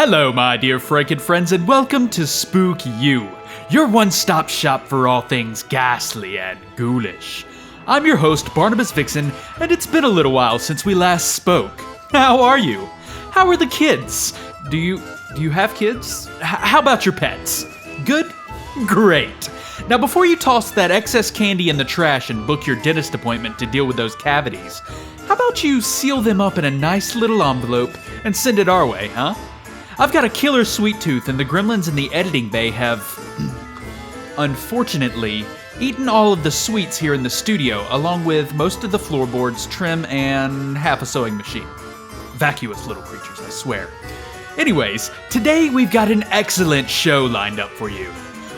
Hello, my dear Franken friends, and welcome to Spookyou, your one-stop shop for all things ghastly and ghoulish. I'm your host, Barnabas Vixen, and it's been a little while since we last spoke. How are you? How are the kids? Do you have kids? How about your pets? Good? Great. Now, before you toss that excess candy in the trash and book your dentist appointment to deal with those cavities, how about you seal them up in a nice little envelope and send it our way, huh? I've got a killer sweet tooth, and the gremlins in the editing bay have, unfortunately, eaten all of the sweets here in the studio, along with most of the floorboards, trim, and half a sewing machine. Vacuous little creatures, I swear. Anyways, today we've got an excellent show lined up for you.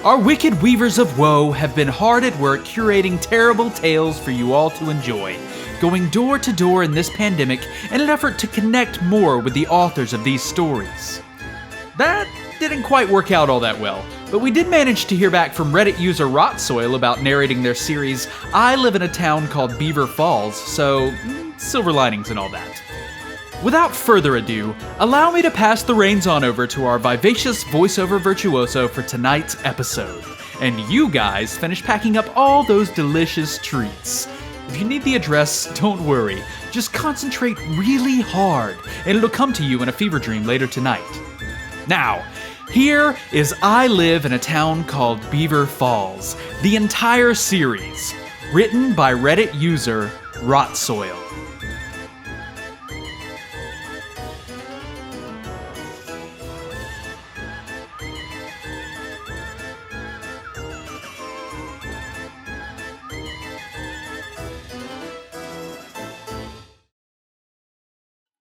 Our wicked weavers of woe have been hard at work curating terrible tales for you all to enjoy, going door to door in this pandemic in an effort to connect more with the authors of these stories. That didn't quite work out all that well, but we did manage to hear back from Reddit user Rotsoil about narrating their series I Live in a Town Called Beaver Falls, so silver linings and all that. Without further ado, allow me to pass the reins on over to our vivacious voiceover virtuoso for tonight's episode, and you guys finish packing up all those delicious treats. If you need the address, don't worry, just concentrate really hard, and it'll come to you in a fever dream later tonight. Now, here is I Live in a Town Called Beaver Falls, the entire series, written by Reddit user Rotsoil.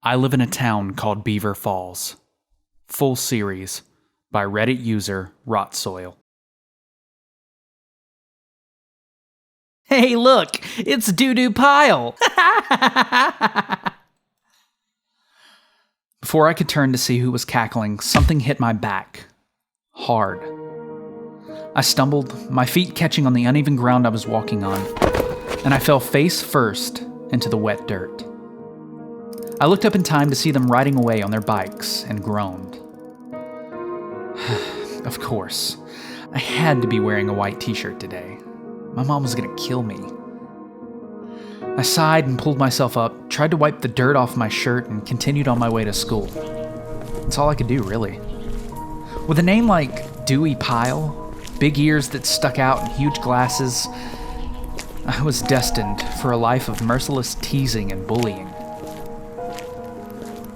I Live in a Town Called Beaver Falls. Full series by Reddit user Rotsoil. Hey, look! It's Doo-Doo Pile! Before I could turn to see who was cackling, something hit my back. Hard. I stumbled, my feet catching on the uneven ground I was walking on, and I fell face first into the wet dirt. I looked up in time to see them riding away on their bikes and groaned. Of course, I had to be wearing a white t-shirt today. My mom was gonna kill me. I sighed and pulled myself up, tried to wipe the dirt off my shirt, and continued on my way to school. That's all I could do, really. With a name like Dewey Pile, big ears that stuck out and huge glasses, I was destined for a life of merciless teasing and bullying.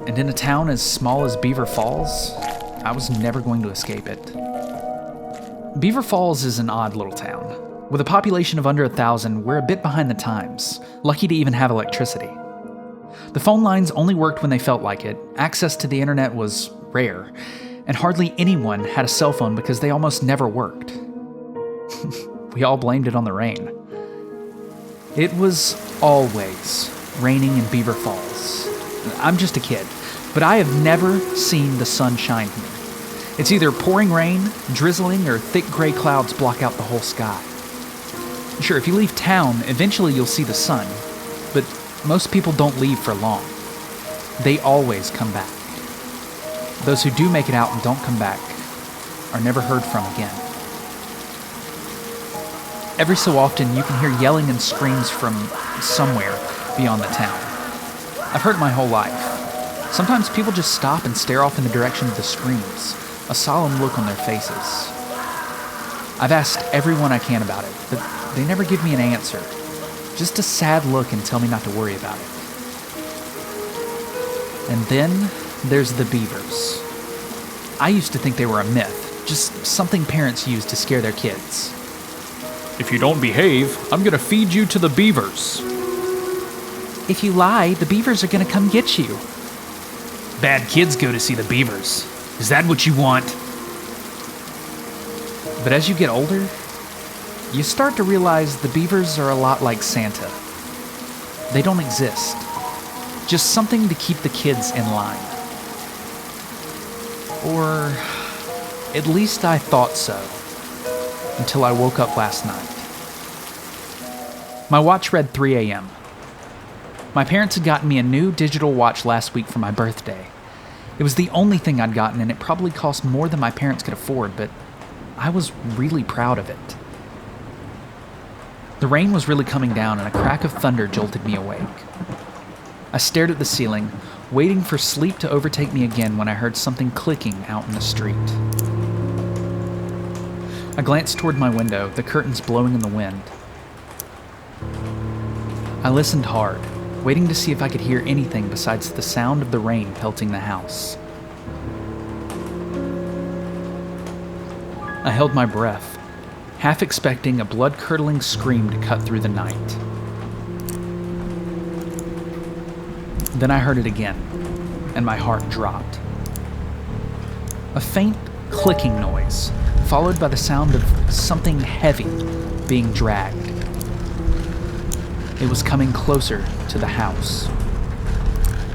And in a town as small as Beaver Falls, I was never going to escape it. Beaver Falls is an odd little town. With a population of under 1,000, we're a bit behind the times, lucky to even have electricity. The phone lines only worked when they felt like it, access to the internet was rare, and hardly anyone had a cell phone because they almost never worked. We all blamed it on the rain. It was always raining in Beaver Falls. I'm just a kid, but I have never seen the sun shine here. It's either pouring rain, drizzling, or thick gray clouds block out the whole sky. Sure, if you leave town, eventually you'll see the sun, but most people don't leave for long. They always come back. Those who do make it out and don't come back are never heard from again. Every so often, you can hear yelling and screams from somewhere beyond the town. I've heard it my whole life. Sometimes people just stop and stare off in the direction of the screams, a solemn look on their faces. I've asked everyone I can about it, but they never give me an answer. Just a sad look and tell me not to worry about it. And then there's the beavers. I used to think they were a myth, just something parents use to scare their kids. If you don't behave, I'm gonna feed you to the beavers. If you lie, the beavers are gonna come get you. Bad kids go to see the beavers. Is that what you want? But as you get older, you start to realize the beavers are a lot like Santa. They don't exist. Just something to keep the kids in line. Or at least I thought so, until I woke up last night. My watch read 3 a.m. My parents had gotten me a new digital watch last week for my birthday, It was the only thing I'd gotten, and it probably cost more than my parents could afford, but I was really proud of it. The rain was really coming down, and a crack of thunder jolted me awake. I stared at the ceiling, waiting for sleep to overtake me again when I heard something clicking out in the street. I glanced toward my window, the curtains blowing in the wind. I listened hard, waiting to see if I could hear anything besides the sound of the rain pelting the house. I held my breath, half expecting a blood-curdling scream to cut through the night. Then I heard it again, and my heart dropped. A faint clicking noise, followed by the sound of something heavy being dragged. It was coming closer to the house.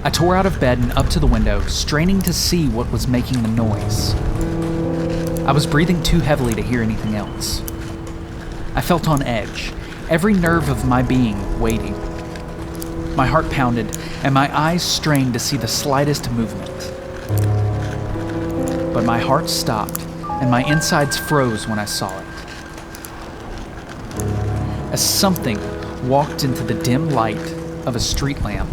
I tore out of bed and up to the window, straining to see what was making the noise. I was breathing too heavily to hear anything else. I felt on edge, every nerve of my being waiting. My heart pounded, and my eyes strained to see the slightest movement. But my heart stopped, and my insides froze when I saw it. As something walked into the dim light of a street lamp,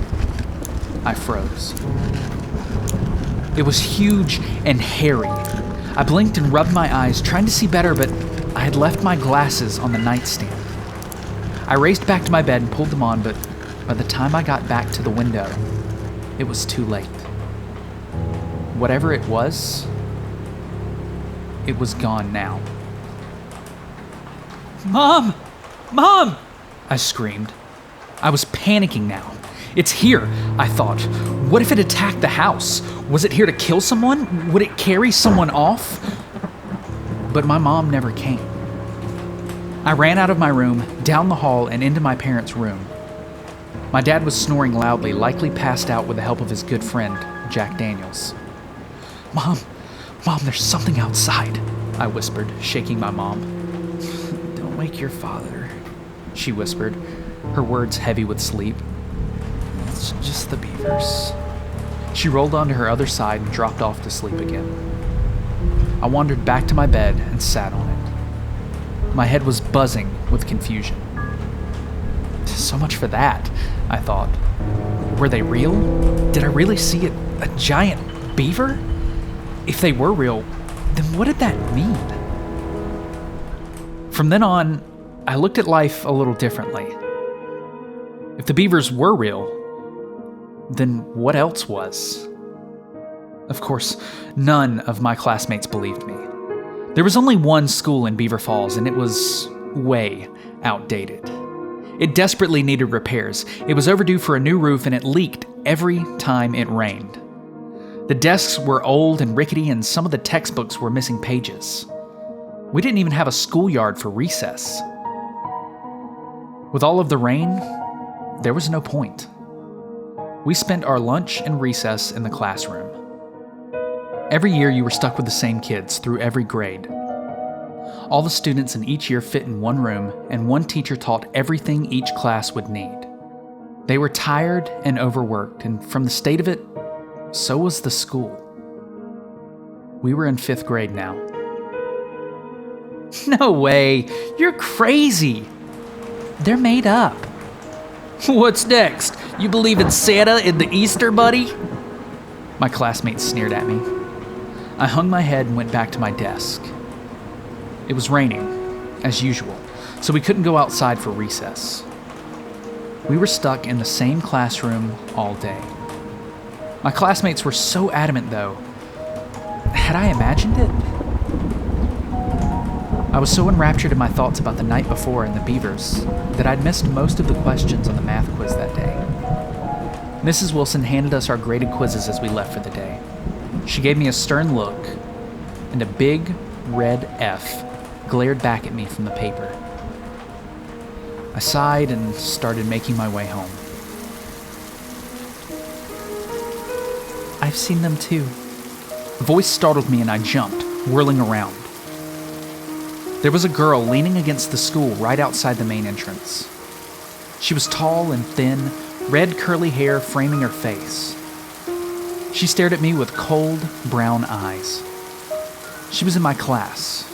I froze. It was huge and hairy. I blinked and rubbed my eyes, trying to see better, but I had left my glasses on the nightstand. I raced back to my bed and pulled them on, but by the time I got back to the window, it was too late. Whatever it was gone now. Mom! Mom! I screamed. I was panicking now. It's here, I thought. What if it attacked the house? Was it here to kill someone? Would it carry someone off? But my mom never came. I ran out of my room, down the hall, and into my parents' room. My dad was snoring loudly, likely passed out with the help of his good friend, Jack Daniels. Mom, there's something outside, I whispered, shaking my mom. Don't wake your father, she whispered, her words heavy with sleep. It's just the beavers. She rolled onto her other side and dropped off to sleep again. I wandered back to my bed and sat on it. My head was buzzing with confusion. So much for that, I thought. Were they real? Did I really see a giant beaver? If they were real, then what did that mean? From then on, I looked at life a little differently. If the beavers were real, then what else was? Of course, none of my classmates believed me. There was only one school in Beaver Falls, and it was way outdated. It desperately needed repairs. It was overdue for a new roof, and it leaked every time it rained. The desks were old and rickety, and some of the textbooks were missing pages. We didn't even have a schoolyard for recess. With all of the rain, there was no point. We spent our lunch and recess in the classroom. Every year you were stuck with the same kids through every grade. All the students in each year fit in one room, and one teacher taught everything each class would need. They were tired and overworked, and from the state of it, so was the school. We were in 5th grade now. No way! You're crazy! They're made up. What's next? You believe in Santa and the Easter Bunny? My classmates sneered at me. I hung my head and went back to my desk. It was raining, as usual, so we couldn't go outside for recess. We were stuck in the same classroom all day. My classmates were so adamant, though. Had I imagined it? I was so enraptured in my thoughts about the night before and the beavers that I'd missed most of the questions on the math quiz that day. Mrs. Wilson handed us our graded quizzes as we left for the day. She gave me a stern look, and a big red F glared back at me from the paper. I sighed and started making my way home. I've seen them too. A voice startled me and I jumped, whirling around. There was a girl leaning against the school right outside the main entrance. She was tall and thin, red curly hair framing her face. She stared at me with cold, brown eyes. She was in my class.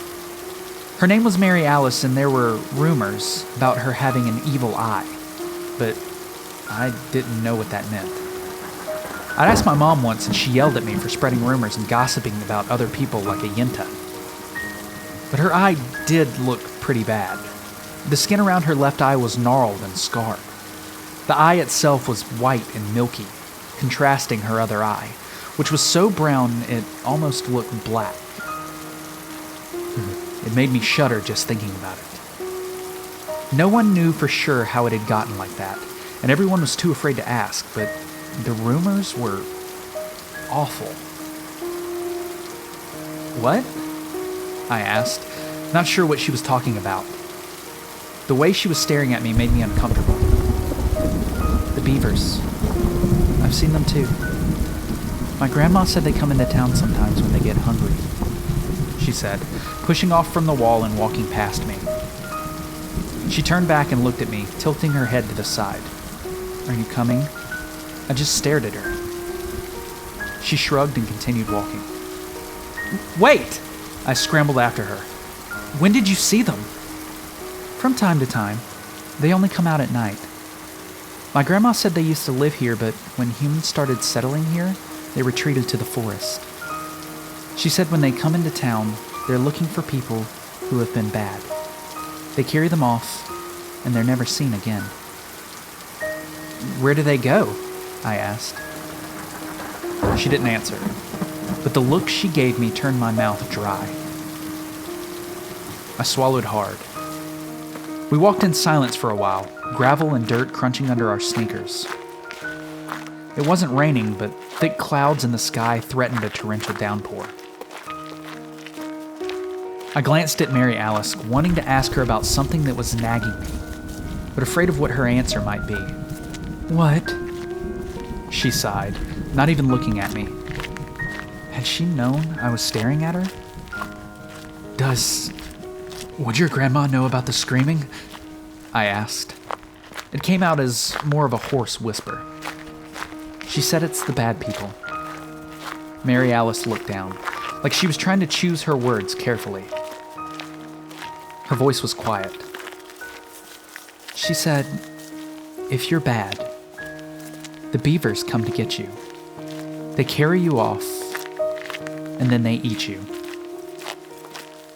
Her name was Mary Alice, and there were rumors about her having an evil eye, but I didn't know what that meant. I'd asked my mom once, and she yelled at me for spreading rumors and gossiping about other people like a yenta. But her eye did look pretty bad. The skin around her left eye was gnarled and scarred. The eye itself was white and milky, contrasting her other eye, which was so brown it almost looked black. It made me shudder just thinking about it. No one knew for sure how it had gotten like that, and everyone was too afraid to ask, but the rumors were awful. What? I asked, not sure what she was talking about. The way she was staring at me made me uncomfortable. The beavers. I've seen them too. My grandma said they come into town sometimes when they get hungry, she said, pushing off from the wall and walking past me. She turned back and looked at me, tilting her head to the side. Are you coming? I just stared at her. She shrugged and continued walking. Wait! I scrambled after her. When did you see them? From time to time. They only come out at night. My grandma said they used to live here, but when humans started settling here, they retreated to the forest. She said when they come into town, they're looking for people who have been bad. They carry them off, and they're never seen again. Where do they go? I asked. She didn't answer, but the look she gave me turned my mouth dry. I swallowed hard. We walked in silence for a while, gravel and dirt crunching under our sneakers. It wasn't raining, but thick clouds in the sky threatened a torrential downpour. I glanced at Mary Alice, wanting to ask her about something that was nagging me, but afraid of what her answer might be. What? She sighed, not even looking at me. Had she known I was staring at her? Would your grandma know about the screaming? I asked. It came out as more of a hoarse whisper. She said it's the bad people. Mary Alice looked down, like she was trying to choose her words carefully. Her voice was quiet. She said, if you're bad, the beavers come to get you. They carry you off, and then they eat you.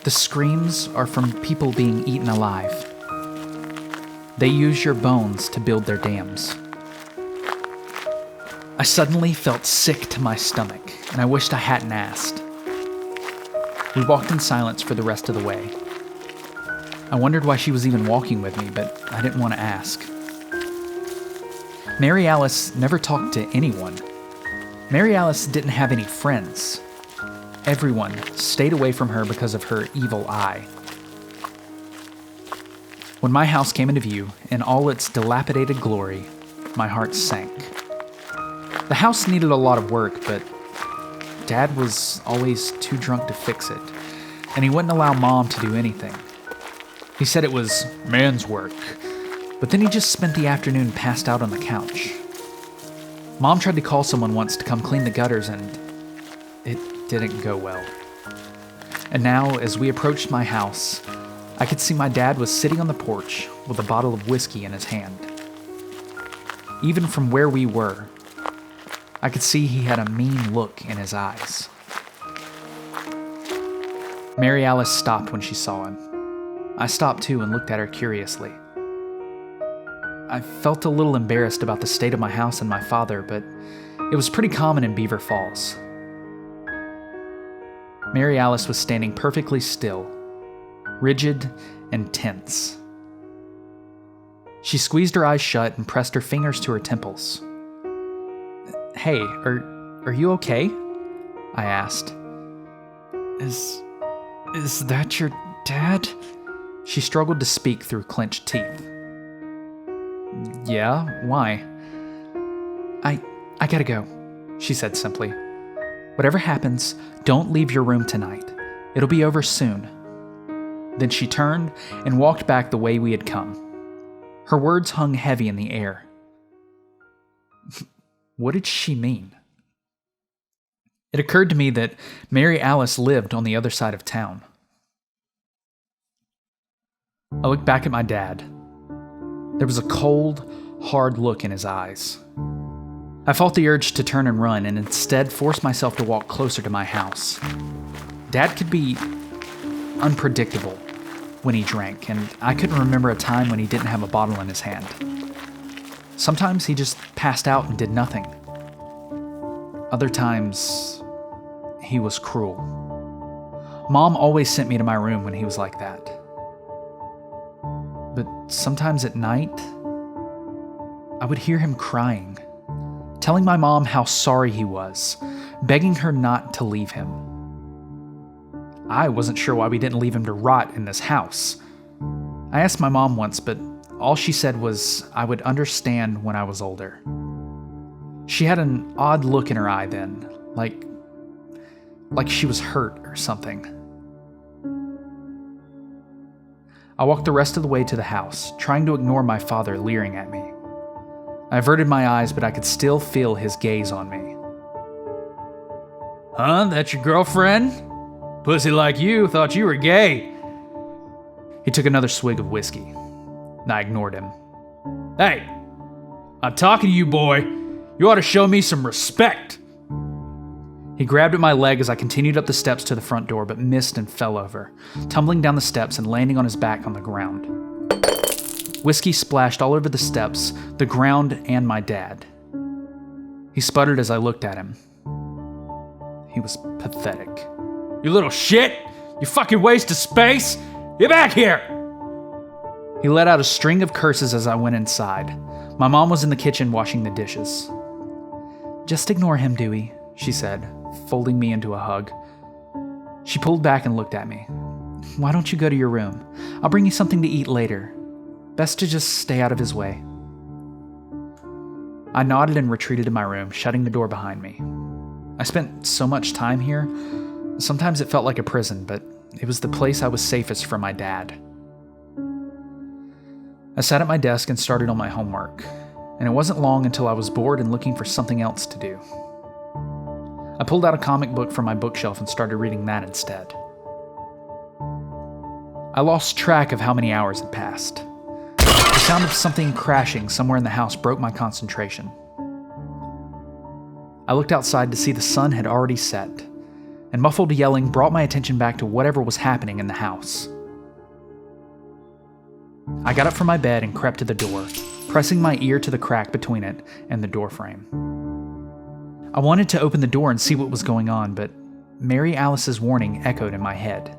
The screams are from people being eaten alive. They use your bones to build their dams. I suddenly felt sick to my stomach, and I wished I hadn't asked. We walked in silence for the rest of the way. I wondered why she was even walking with me, but I didn't want to ask. Mary Alice never talked to anyone. Mary Alice didn't have any friends. Everyone stayed away from her because of her evil eye. When my house came into view, in all its dilapidated glory, my heart sank. The house needed a lot of work, but Dad was always too drunk to fix it, and he wouldn't allow Mom to do anything. He said it was man's work, but then he just spent the afternoon passed out on the couch. Mom tried to call someone once to come clean the gutters, and it didn't go well. And now, as we approached my house, I could see my dad was sitting on the porch with a bottle of whiskey in his hand. Even from where we were, I could see he had a mean look in his eyes. Mary Alice stopped when she saw him. I stopped too and looked at her curiously. I felt a little embarrassed about the state of my house and my father, but it was pretty common in Beaver Falls. Mary Alice was standing perfectly still, rigid and tense. She squeezed her eyes shut and pressed her fingers to her temples. Hey, are you okay? I asked. Is that your dad? She struggled to speak through clenched teeth. Yeah, why? I gotta go, she said simply. Whatever happens, don't leave your room tonight. It'll be over soon. Then she turned and walked back the way we had come. Her words hung heavy in the air. What did she mean? It occurred to me that Mary Alice lived on the other side of town. I looked back at my dad. There was a cold, hard look in his eyes. I felt the urge to turn and run and instead forced myself to walk closer to my house. Dad could be unpredictable when he drank, and I couldn't remember a time when he didn't have a bottle in his hand. Sometimes he just passed out and did nothing. Other times, he was cruel. Mom always sent me to my room when he was like that. But sometimes at night, I would hear him crying, telling my mom how sorry he was, begging her not to leave him. I wasn't sure why we didn't leave him to rot in this house. I asked my mom once, but all she said was I would understand when I was older. She had an odd look in her eye then, like she was hurt or something. I walked the rest of the way to the house, trying to ignore my father leering at me. I averted my eyes, but I could still feel his gaze on me. Huh? That's your girlfriend? Pussy like you thought you were gay. He took another swig of whiskey. I ignored him. Hey, I'm talking to you, boy. You ought to show me some respect. He grabbed at my leg as I continued up the steps to the front door, but missed and fell over, tumbling down the steps and landing on his back on the ground. Whiskey splashed all over the steps, the ground, and my dad. He sputtered as I looked at him. He was pathetic. You little shit! You fucking waste of space! Get back here! He let out a string of curses as I went inside. My mom was in the kitchen washing the dishes. Just ignore him, Dewey, she said, folding me into a hug. She pulled back and looked at me. Why don't you go to your room? I'll bring you something to eat later. Best to just stay out of his way. I nodded and retreated to my room, shutting the door behind me. I spent so much time here. Sometimes it felt like a prison, but it was the place I was safest from my dad. I sat at my desk and started on my homework, and it wasn't long until I was bored and looking for something else to do. I pulled out a comic book from my bookshelf and started reading that instead. I lost track of how many hours had passed. The sound of something crashing somewhere in the house broke my concentration. I looked outside to see the sun had already set, and muffled yelling brought my attention back to whatever was happening in the house. I got up from my bed and crept to the door, pressing my ear to the crack between it and the doorframe. I wanted to open the door and see what was going on, but Mary Alice's warning echoed in my head.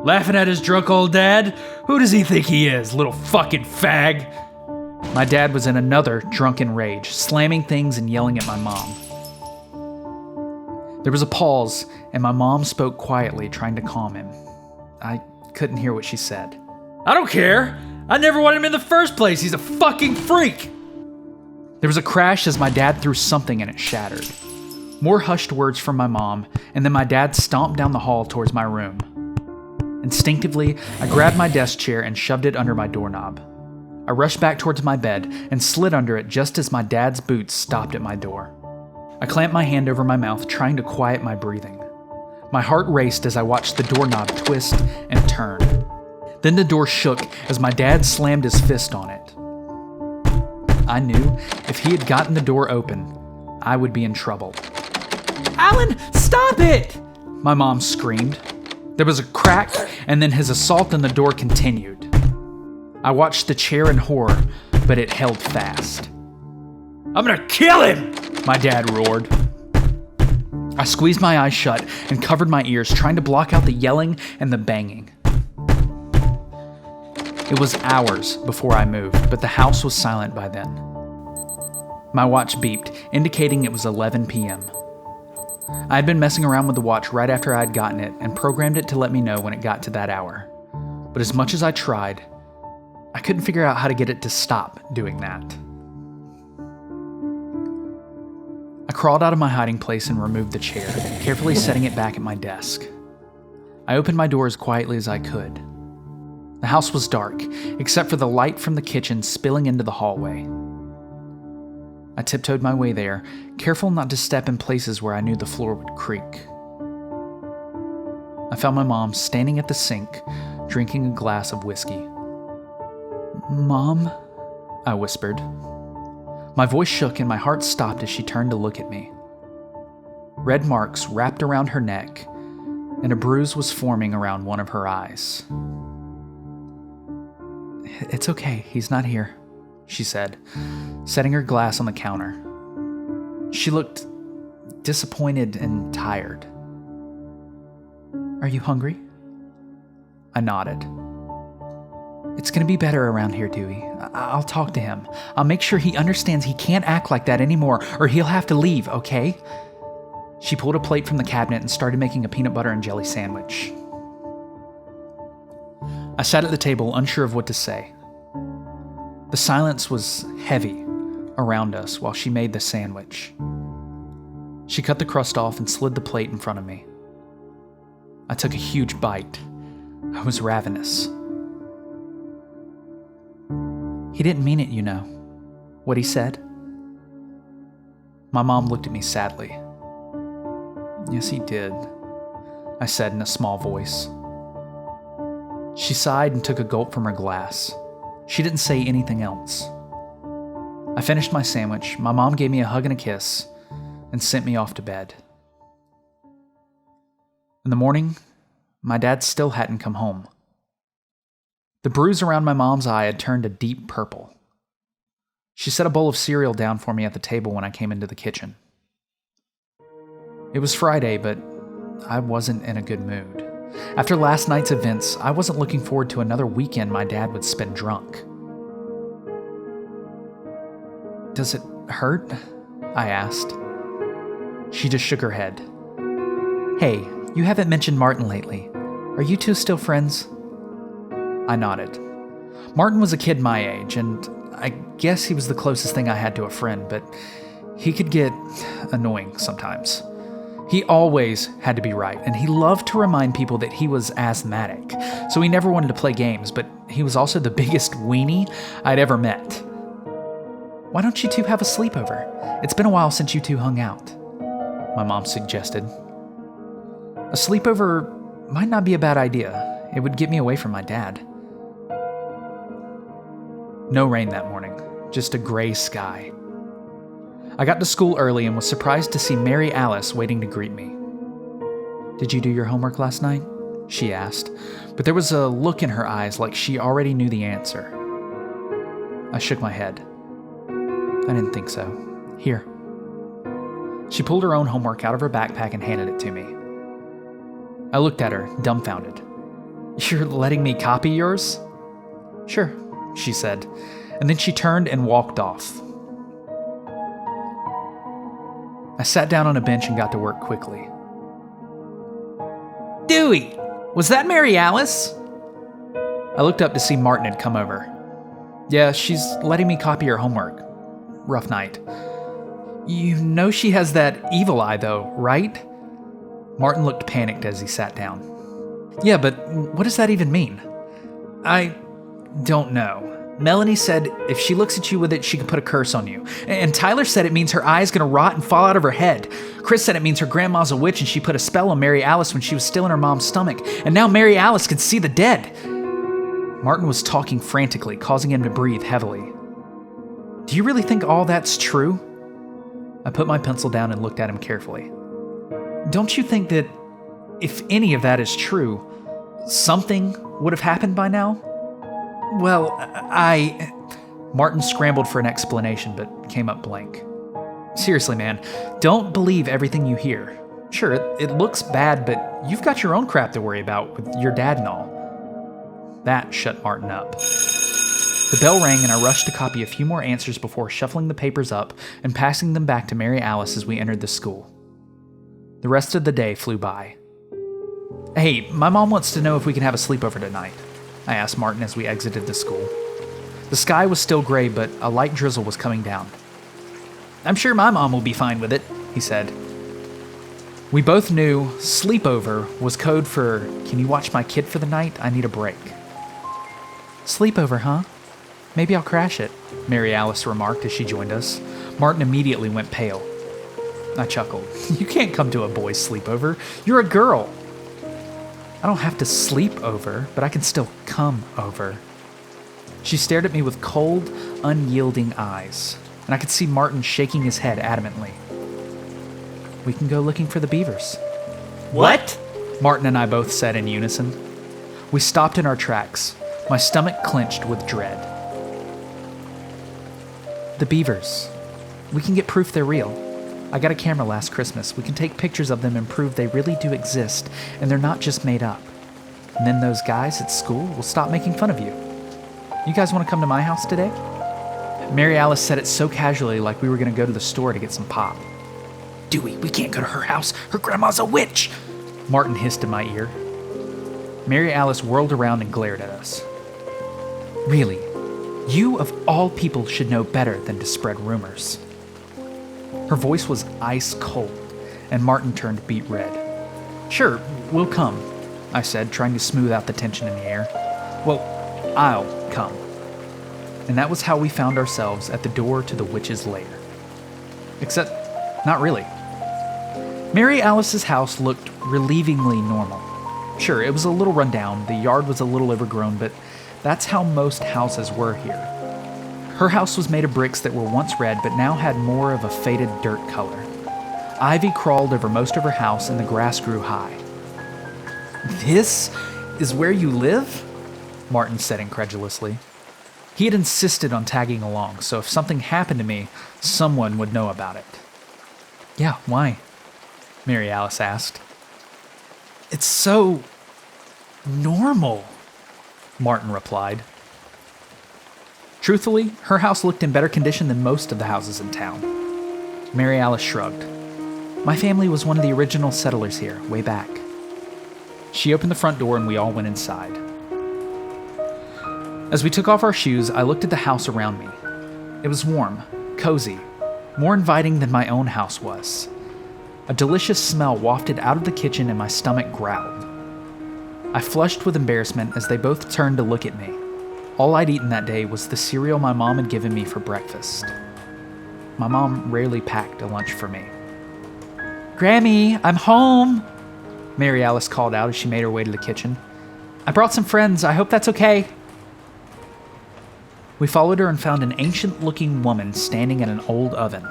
Laughing at his drunk old dad? Who does he think he is, little fucking fag? My dad was in another drunken rage, slamming things and yelling at my mom. There was a pause, and my mom spoke quietly, trying to calm him. I couldn't hear what she said. I don't care. I never wanted him in the first place. He's a fucking freak. There was a crash as my dad threw something and it shattered. More hushed words from my mom, and then my dad stomped down the hall towards my room. Instinctively, I grabbed my desk chair and shoved it under my doorknob. I rushed back towards my bed and slid under it just as my dad's boots stopped at my door. I clamped my hand over my mouth, trying to quiet my breathing. My heart raced as I watched the doorknob twist and turn. Then the door shook as my dad slammed his fist on it. I knew if he had gotten the door open, I would be in trouble. Alan, stop it! My mom screamed. There was a crack, and then his assault on the door continued. I watched the chair in horror, but it held fast. I'm gonna kill him! My dad roared. I squeezed my eyes shut and covered my ears, trying to block out the yelling and the banging. It was hours before I moved, but the house was silent by then. My watch beeped, indicating it was 11 p.m. I had been messing around with the watch right after I had gotten it and programmed it to let me know when it got to that hour. But as much as I tried, I couldn't figure out how to get it to stop doing that. I crawled out of my hiding place and removed the chair, carefully setting it back at my desk. I opened my door as quietly as I could. The house was dark, except for the light from the kitchen spilling into the hallway. I tiptoed my way there, careful not to step in places where I knew the floor would creak. I found my mom standing at the sink, drinking a glass of whiskey. "Mom?" I whispered. My voice shook and my heart stopped as she turned to look at me. Red marks wrapped around her neck, and a bruise was forming around one of her eyes. "It's okay, he's not here," she said, setting her glass on the counter. She looked disappointed and tired. "Are you hungry?" I nodded. "It's gonna be better around here, Dewey. I'll talk to him. I'll make sure he understands he can't act like that anymore, or he'll have to leave, okay?" She pulled a plate from the cabinet and started making a peanut butter and jelly sandwich. I sat at the table, unsure of what to say. The silence was heavy around us while she made the sandwich. She cut the crust off and slid the plate in front of me. I took a huge bite. I was ravenous. "He didn't mean it, you know, what he said." My mom looked at me sadly. "Yes, he did," I said in a small voice. She sighed and took a gulp from her glass. She didn't say anything else. I finished my sandwich, my mom gave me a hug and a kiss, and sent me off to bed. In the morning, my dad still hadn't come home. The bruise around my mom's eye had turned a deep purple. She set a bowl of cereal down for me at the table when I came into the kitchen. It was Friday, but I wasn't in a good mood. After last night's events, I wasn't looking forward to another weekend my dad would spend drunk. "Does it hurt?" I asked. She just shook her head. "Hey, you haven't mentioned Martin lately. Are you two still friends?" I nodded. Martin was a kid my age, and I guess he was the closest thing I had to a friend, but he could get annoying sometimes. He always had to be right, and he loved to remind people that he was asthmatic, so he never wanted to play games, but he was also the biggest weenie I'd ever met. "Why don't you two have a sleepover? It's been a while since you two hung out," my mom suggested. "A sleepover might not be a bad idea. It would get me away from my dad." No rain that morning, just a gray sky. I got to school early and was surprised to see Mary Alice waiting to greet me. "Did you do your homework last night?" she asked, but there was a look in her eyes like she already knew the answer. I shook my head. "I didn't think so. Here." She pulled her own homework out of her backpack and handed it to me. I looked at her, dumbfounded. "You're letting me copy yours?" "Sure," she said, and then she turned and walked off. I sat down on a bench and got to work quickly. "Dewey, was that Mary Alice?" I looked up to see Martin had come over. "Yeah, she's letting me copy her homework. Rough night." "You know she has that evil eye though, right?" Martin looked panicked as he sat down. "Yeah, but what does that even mean?" "I don't know. Melanie said if she looks at you with it, she can put a curse on you. And Tyler said it means her eye's gonna rot and fall out of her head. Chris said it means her grandma's a witch and she put a spell on Mary Alice when she was still in her mom's stomach. And now Mary Alice can see the dead." Martin was talking frantically, causing him to breathe heavily. "Do you really think all that's true?" I put my pencil down and looked at him carefully. "Don't you think that if any of that is true, something would have happened by now?" "Well, Martin scrambled for an explanation, but came up blank. "Seriously, man, don't believe everything you hear. Sure, it looks bad, but you've got your own crap to worry about with your dad and all." That shut Martin up. The bell rang and I rushed to copy a few more answers before shuffling the papers up and passing them back to Mary Alice as we entered the school. The rest of the day flew by. "Hey, my mom wants to know if we can have a sleepover tonight," I asked Martin as we exited the school. The sky was still gray, but a light drizzle was coming down. "I'm sure my mom will be fine with it," he said. We both knew sleepover was code for, "Can you watch my kid for the night? I need a break." "Sleepover, huh? Maybe I'll crash it," Mary Alice remarked as she joined us. Martin immediately went pale. I chuckled. You can't come to a boy's sleepover. You're a girl. I don't have to sleep over, but I can still come over. She stared at me with cold, unyielding eyes, and I could see Martin shaking his head adamantly. We can go looking for the beavers. What? Martin and I both said in unison. We stopped in our tracks, my stomach clenched with dread. The beavers. We can get proof they're real. I got a camera last Christmas. We can take pictures of them and prove they really do exist, and they're not just made up. And then those guys at school will stop making fun of you. You guys want to come to my house today? Mary Alice said it so casually, like we were going to go to the store to get some pop. Dewey, we can't go to her house. Her grandma's a witch. Martin hissed in my ear. Mary Alice whirled around and glared at us. Really, you of all people should know better than to spread rumors. Her voice was ice cold, and Martin turned beet red. Sure, we'll come, I said, trying to smooth out the tension in the air. Well, I'll come. And that was how we found ourselves at the door to the witch's lair. Except, not really. Mary Alice's house looked relievingly normal. Sure, it was a little run down, the yard was a little overgrown, but that's how most houses were here. Her house was made of bricks that were once red, but now had more of a faded dirt color. Ivy crawled over most of her house, and the grass grew high. This is where you live? Martin said incredulously. He had insisted on tagging along, so if something happened to me, someone would know about it. Yeah, why? Mary Alice asked. It's so normal, Martin replied. Truthfully, her house looked in better condition than most of the houses in town. Mary Alice shrugged. My family was one of the original settlers here, way back. She opened the front door and we all went inside. As we took off our shoes, I looked at the house around me. It was warm, cozy, more inviting than my own house was. A delicious smell wafted out of the kitchen and my stomach growled. I flushed with embarrassment as they both turned to look at me. All I'd eaten that day was the cereal my mom had given me for breakfast. My mom rarely packed a lunch for me. Grammy, I'm home, Mary Alice called out as she made her way to the kitchen. I brought some friends. I hope that's okay. We followed her and found an ancient-looking woman standing at an old oven.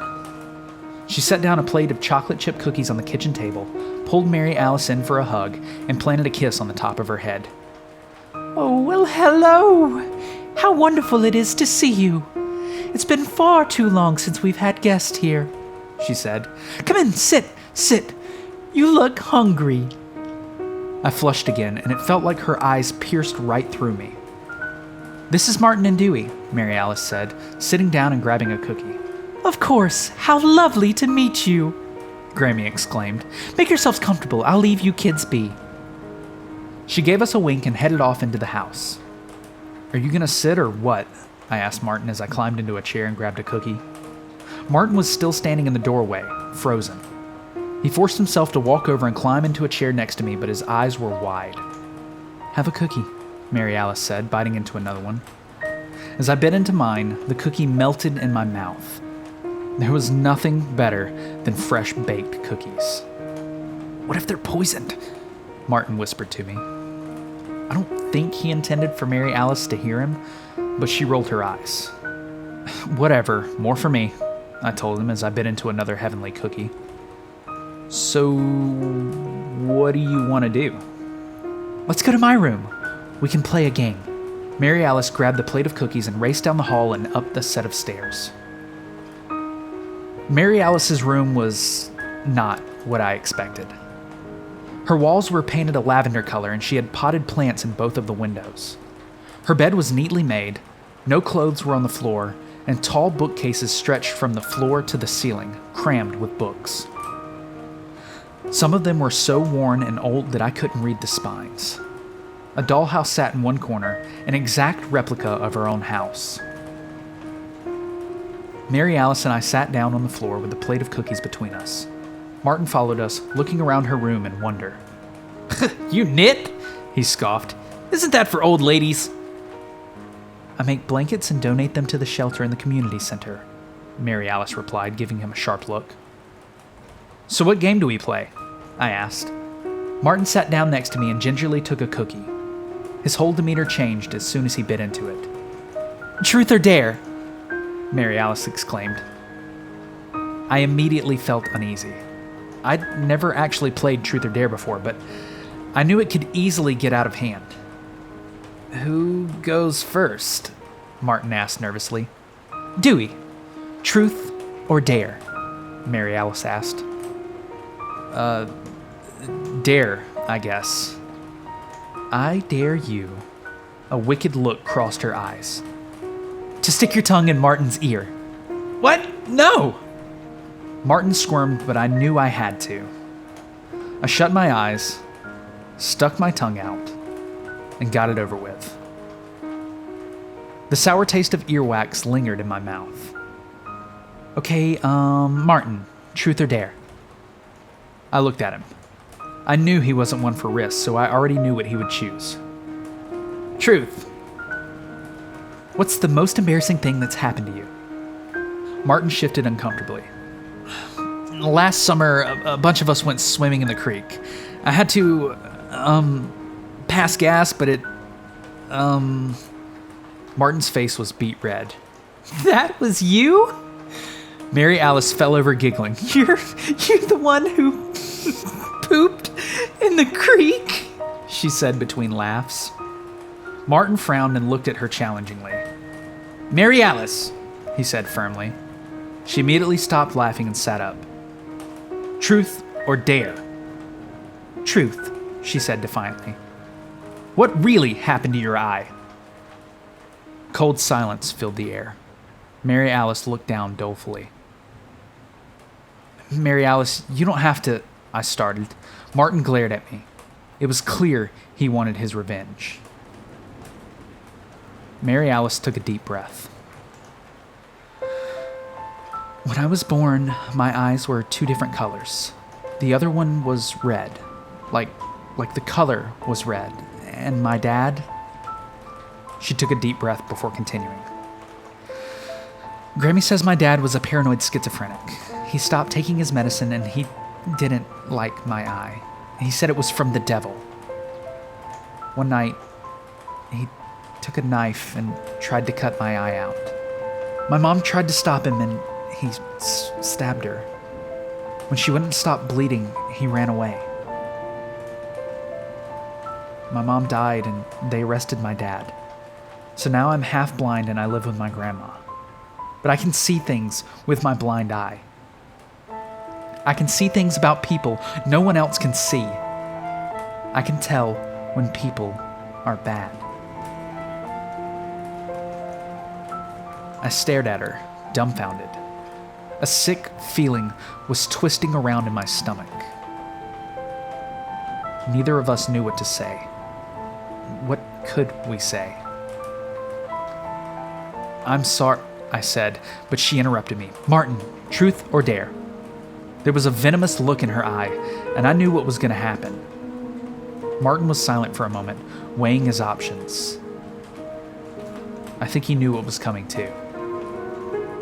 She set down a plate of chocolate chip cookies on the kitchen table, pulled Mary Alice in for a hug, and planted a kiss on the top of her head. Oh, well, hello. How wonderful it is to see you. It's been far too long since we've had guests here, she said. Come in, sit. You look hungry. I flushed again, and it felt like her eyes pierced right through me. This is Martin and Dewey, Mary Alice said, sitting down and grabbing a cookie. Of course. How lovely to meet you, Grammy exclaimed. Make yourselves comfortable. I'll leave you kids be. She gave us a wink and headed off into the house. Are you gonna sit or what? I asked Martin as I climbed into a chair and grabbed a cookie. Martin was still standing in the doorway, frozen. He forced himself to walk over and climb into a chair next to me, but his eyes were wide. Have a cookie, Mary Alice said, biting into another one. As I bit into mine, the cookie melted in my mouth. There was nothing better than fresh baked cookies. What if they're poisoned? Martin whispered to me. I don't think he intended for Mary Alice to hear him, but she rolled her eyes. Whatever, more for me, I told him as I bit into another heavenly cookie. So, what do you want to do? Let's go to my room. We can play a game. Mary Alice grabbed the plate of cookies and raced down the hall and up the set of stairs. Mary Alice's room was not what I expected. Her walls were painted a lavender color, and she had potted plants in both of the windows. Her bed was neatly made, no clothes were on the floor, and tall bookcases stretched from the floor to the ceiling, crammed with books. Some of them were so worn and old that I couldn't read the spines. A dollhouse sat in one corner, an exact replica of her own house. Mary Alice and I sat down on the floor with a plate of cookies between us. Martin followed us, looking around her room in wonder. You knit? He scoffed. Isn't that for old ladies? I make blankets and donate them to the shelter in the community center. Mary Alice replied, giving him a sharp look. So what game do we play? I asked. Martin sat down next to me and gingerly took a cookie. His whole demeanor changed as soon as he bit into it. Truth or dare? Mary Alice exclaimed. I immediately felt uneasy. I'd never actually played Truth or Dare before, but I knew it could easily get out of hand. Who goes first? Martin asked nervously. Dewey, truth or dare? Mary Alice asked. Dare, I guess. I dare you. A wicked look crossed her eyes. To stick your tongue in Martin's ear. What? No! Martin squirmed, but I knew I had to. I shut my eyes, stuck my tongue out, and got it over with. The sour taste of earwax lingered in my mouth. Okay, Martin, truth or dare? I looked at him. I knew he wasn't one for risks, so I already knew what he would choose. Truth. What's the most embarrassing thing that's happened to you? Martin shifted uncomfortably. Last summer, a bunch of us went swimming in the creek. I had to, pass gas, but it, Martin's face was beet red. That was you? Mary Alice fell over giggling. You're the one who pooped in the creek, she said between laughs. Martin frowned and looked at her challengingly. Mary Alice, he said firmly. She immediately stopped laughing and sat up. Truth or dare? Truth, she said defiantly. What really happened to your eye? Cold silence filled the air. Mary Alice looked down dolefully. Mary Alice, you don't have to, I started. Martin glared at me. It was clear he wanted his revenge. Mary Alice took a deep breath. When I was born, my eyes were two different colors. The other one was red, like the color was red. And my dad? She took a deep breath before continuing. Grammy says my dad was a paranoid schizophrenic. He stopped taking his medicine and he didn't like my eye. He said it was from the devil. One night, he took a knife and tried to cut my eye out. My mom tried to stop him and he stabbed her. When she wouldn't stop bleeding, he ran away. My mom died and they arrested my dad. So now I'm half blind and I live with my grandma. But I can see things with my blind eye. I can see things about people no one else can see. I can tell when people are bad. I stared at her, dumbfounded. A sick feeling was twisting around in my stomach. Neither of us knew what to say. What could we say? I'm sorry, I said, but she interrupted me. Martin, truth or dare? There was a venomous look in her eye, and I knew what was going to happen. Martin was silent for a moment, weighing his options. I think he knew what was coming too.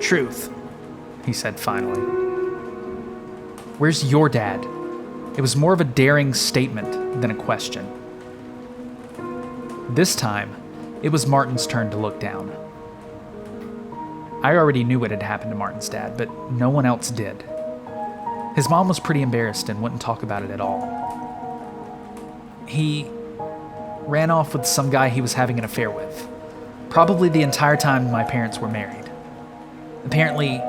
Truth, he said finally. Where's your dad? It was more of a daring statement than a question. This time, it was Martin's turn to look down. I already knew what had happened to Martin's dad, but no one else did. His mom was pretty embarrassed and wouldn't talk about it at all. He ran off with some guy he was having an affair with, probably the entire time my parents were married. Apparently,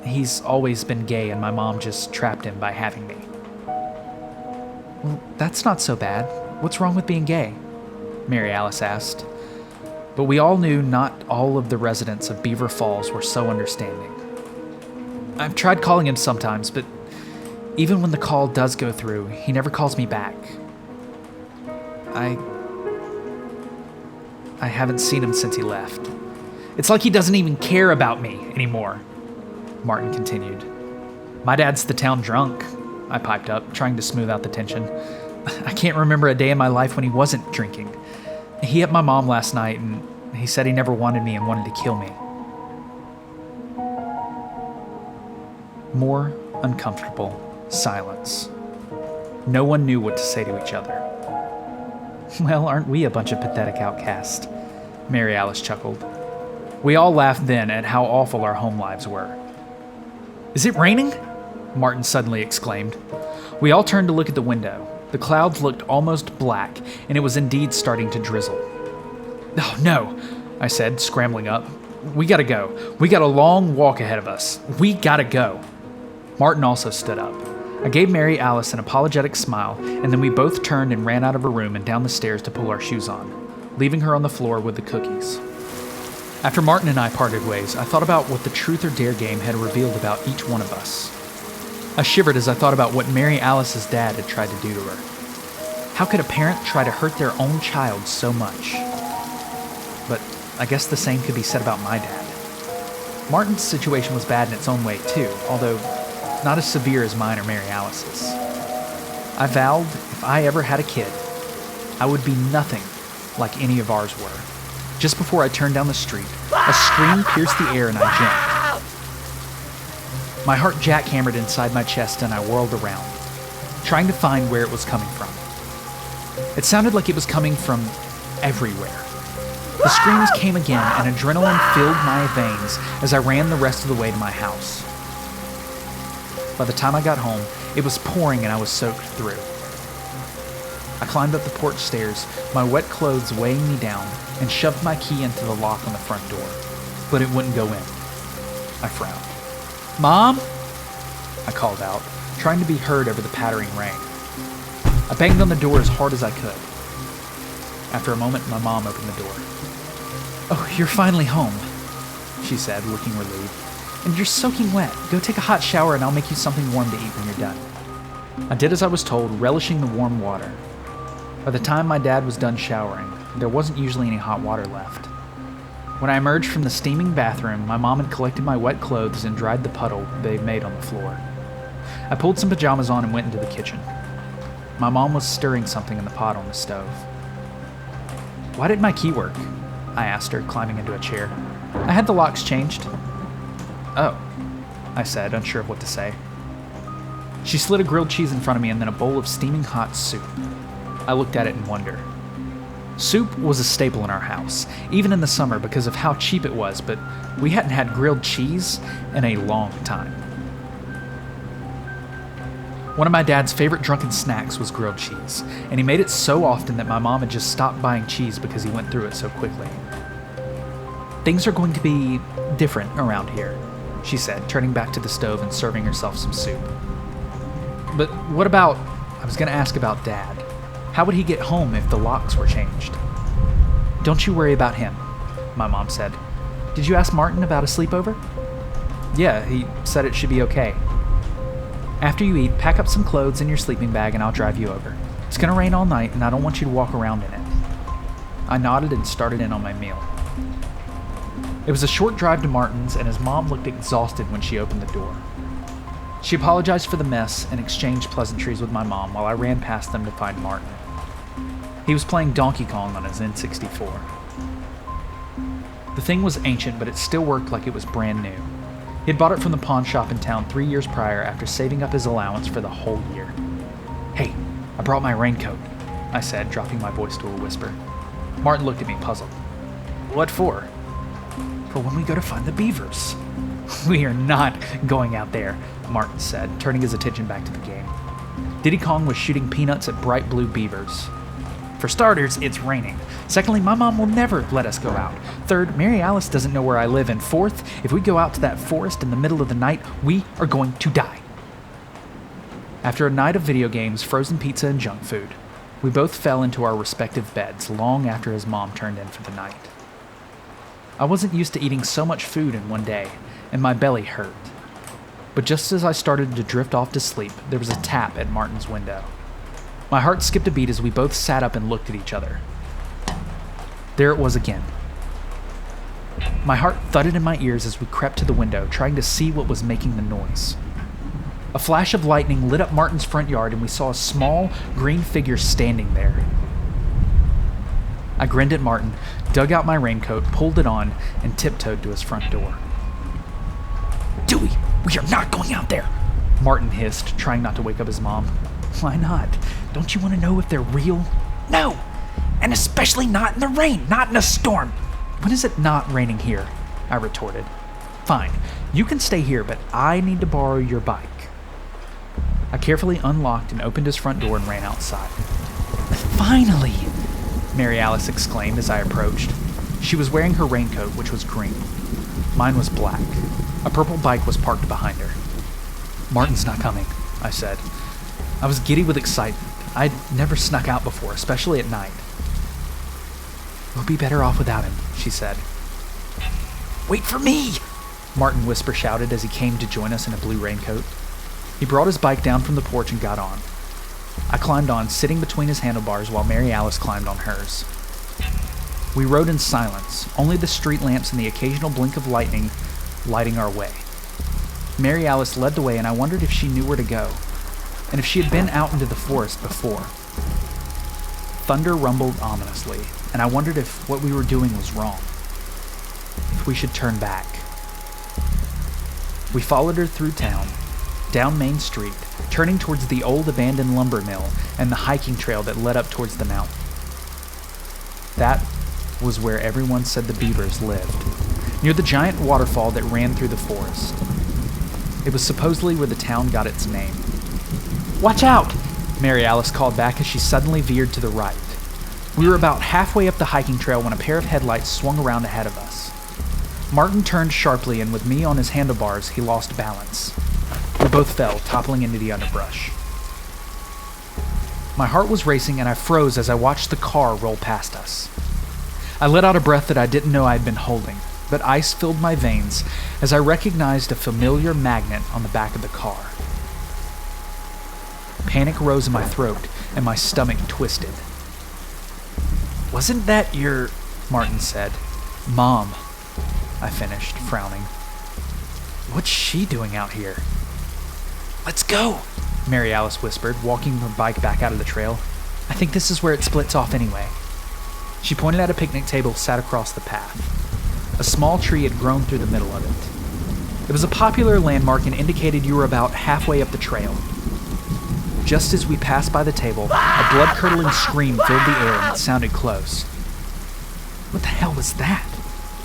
he's always been gay and my mom just trapped him by having me. Well, that's not so bad. What's wrong with being gay? Mary Alice asked. But we all knew not all of the residents of Beaver Falls were so understanding. I've tried calling him sometimes, but even when the call does go through, he never calls me back. I haven't seen him since he left. It's like he doesn't even care about me anymore, Martin continued. My dad's the town drunk, I piped up, trying to smooth out the tension. I can't remember a day in my life when he wasn't drinking. He hit my mom last night, and he said he never wanted me and wanted to kill me. More uncomfortable silence. No one knew what to say to each other. Well, aren't we a bunch of pathetic outcasts? Mary Alice chuckled. We all laughed then at how awful our home lives were. Is it raining? Martin suddenly exclaimed. We all turned to look at the window. The clouds looked almost black, and it was indeed starting to drizzle. Oh, no, I said, scrambling up. We gotta go. We got a long walk ahead of us. We gotta go. Martin also stood up. I gave Mary Alice an apologetic smile, and then we both turned and ran out of her room and down the stairs to pull our shoes on, leaving her on the floor with the cookies. After Martin and I parted ways, I thought about what the Truth or Dare game had revealed about each one of us. I shivered as I thought about what Mary Alice's dad had tried to do to her. How could a parent try to hurt their own child so much? But I guess the same could be said about my dad. Martin's situation was bad in its own way too, although not as severe as mine or Mary Alice's. I vowed if I ever had a kid, I would be nothing like any of ours were. Just before I turned down the street, a scream pierced the air and I jumped. My heart jackhammered inside my chest and I whirled around, trying to find where it was coming from. It sounded like it was coming from everywhere. The screams came again and adrenaline filled my veins as I ran the rest of the way to my house. By the time I got home, it was pouring and I was soaked through. I climbed up the porch stairs, my wet clothes weighing me down, and shoved my key into the lock on the front door, but it wouldn't go in. I frowned. Mom? I called out, trying to be heard over the pattering rain. I banged on the door as hard as I could. After a moment, my mom opened the door. Oh, you're finally home, she said, looking relieved. And you're soaking wet. Go take a hot shower and I'll make you something warm to eat when you're done. I did as I was told, relishing the warm water. By the time my dad was done showering, there wasn't usually any hot water left. When I emerged from the steaming bathroom, my mom had collected my wet clothes and dried the puddle they'd made on the floor. I pulled some pajamas on and went into the kitchen. My mom was stirring something in the pot on the stove. Why didn't my key work? I asked her, climbing into a chair. I had the locks changed. Oh, I said, unsure of what to say. She slid a grilled cheese in front of me and then a bowl of steaming hot soup. I looked at it in wonder. Soup was a staple in our house, even in the summer because of how cheap it was, but we hadn't had grilled cheese in a long time. One of my dad's favorite drunken snacks was grilled cheese, and he made it so often that my mom had just stopped buying cheese because he went through it so quickly. Things are going to be different around here, she said, turning back to the stove and serving herself some soup. But what about, I was going to ask about Dad. How would he get home if the locks were changed? Don't you worry about him, my mom said. Did you ask Martin about a sleepover? Yeah, he said it should be okay. After you eat, pack up some clothes in your sleeping bag and I'll drive you over. It's going to rain all night and I don't want you to walk around in it. I nodded and started in on my meal. It was a short drive to Martin's and his mom looked exhausted when she opened the door. She apologized for the mess and exchanged pleasantries with my mom while I ran past them to find Martin. He was playing Donkey Kong on his N64. The thing was ancient, but it still worked like it was brand new. He had bought it from the pawn shop in town 3 years prior after saving up his allowance for the whole year. Hey, I brought my raincoat, I said, dropping my voice to a whisper. Martin looked at me puzzled. What for? For when we go to find the beavers. We are not going out there, Martin said, turning his attention back to the game. Diddy Kong was shooting peanuts at bright blue beavers. For starters, it's raining. Secondly, my mom will never let us go out. Third, Mary Alice doesn't know where I live. And fourth, if we go out to that forest in the middle of the night, we are going to die. After a night of video games, frozen pizza, and junk food, we both fell into our respective beds long after his mom turned in for the night. I wasn't used to eating so much food in one day, and my belly hurt. But just as I started to drift off to sleep, there was a tap at Martin's window. My heart skipped a beat as we both sat up and looked at each other. There it was again. My heart thudded in my ears as we crept to the window, trying to see what was making the noise. A flash of lightning lit up Martin's front yard, and we saw a small, green figure standing there. I grinned at Martin, dug out my raincoat, pulled it on, and tiptoed to his front door. Dewey, We are not going out there, Martin hissed, trying not to wake up his mom. Why not? Don't you want to know if they're real? No! And especially not in the rain, not in a storm. When is it not raining here? I retorted. Fine, you can stay here, but I need to borrow your bike. I carefully unlocked and opened his front door and ran outside. Finally! Mary Alice exclaimed as I approached. She was wearing her raincoat, which was green. Mine was black. A purple bike was parked behind her. Martin's not coming, I said. I was giddy with excitement. I'd never snuck out before, especially at night. We'll be better off without him, she said. Wait for me! Martin whisper shouted as he came to join us in a blue raincoat. He brought his bike down from the porch and got on. I climbed on, sitting between his handlebars while Mary Alice climbed on hers. We rode in silence, only the street lamps and the occasional blink of lightning lighting our way. Mary Alice led the way, and I wondered if she knew where to go, and if she had been out into the forest before. Thunder rumbled ominously, and I wondered if what we were doing was wrong. If we should turn back. We followed her through town, down Main Street, turning towards the old abandoned lumber mill and the hiking trail that led up towards the mountain. That was where everyone said the beavers lived, near the giant waterfall that ran through the forest. It was supposedly where the town got its name. Watch out! Mary Alice called back as she suddenly veered to the right. We were about halfway up the hiking trail when a pair of headlights swung around ahead of us. Martin turned sharply, and with me on his handlebars, he lost balance. We both fell, toppling into the underbrush. My heart was racing, and I froze as I watched the car roll past us. I let out a breath that I didn't know I had been holding, but ice filled my veins as I recognized a familiar magnet on the back of the car. Panic rose in my throat, and my stomach twisted. Wasn't that your... Martin said. Mom, I finished, frowning. What's she doing out here? Let's go, Mary Alice whispered, walking her bike back out of the trail. I think this is where it splits off anyway. She pointed at a picnic table sat across the path. A small tree had grown through the middle of it. It was a popular landmark and indicated you were about halfway up the trail. Just as we passed by the table, a blood-curdling scream filled the air and it sounded close. What the hell was that?